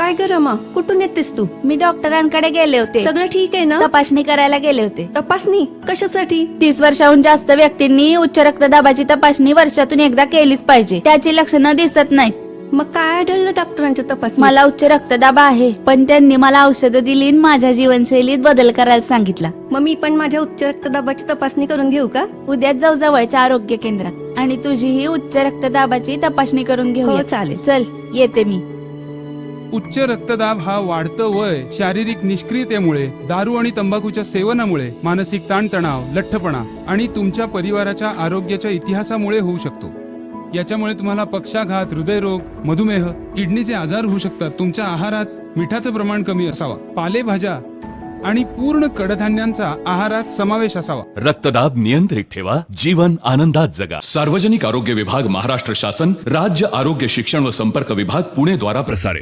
काय ग रमा, कुठून येतेस तू? मी डॉक्टरांकडे गेले होते. सगळं ठीक आहे ना? तपासणी करायला गेले होते. तपासणी कशासाठी? 30 वर्षाहून जास्त व्यक्तींनी उच्च रक्तदाबाची तपासणी वर्षातून एकदा केलीच पाहिजे. त्याची लक्षणं दिसत नाहीत. मग काय आढळलं डॉक्टरांच्या तपासणी? मला उच्च रक्तदाब आहे, पण त्यांनी मला औषधं दिली आणि माझ्या जीवनशैलीत बदल करायला सांगितला. मग मी पण माझ्या उच्च रक्तदाबाची तपासणी करून घेऊ का? उद्याच जाऊ जवळच्या आरोग्य केंद्रात आणि तुझीही उच्च रक्तदाबाची तपासणी करून घेऊ. हो चालेल. चल येते मी. उच्च रक्तदाब हा वाढतं वय, शारीरिक निष्क्रियतेमुळे, दारू आणि तंबाखूच्या सेवनामुळे, मानसिक ताणतणाव, लठ्ठपणा आणि तुमच्या परिवाराच्या आरोग्याच्या इतिहासामुळे होऊ शकतो. याच्यामुळे तुम्हाला पक्षाघात, हृदयरोग, मधुमेह, किडनीचे आजार होऊ शकतात. तुमच्या आहारात मिठाचं प्रमाण कमी असावा, पालेभाज्या आणि पूर्ण कडधान्यांचा आहारात समावेश असावा. रक्तदाब नियंत्रित ठेवा, जीवन आनंदात जगा. सार्वजनिक आरोग्य विभाग, महाराष्ट्र शासन, राज्य आरोग्य शिक्षण व संपर्क विभाग, पुणे द्वारा प्रसारित.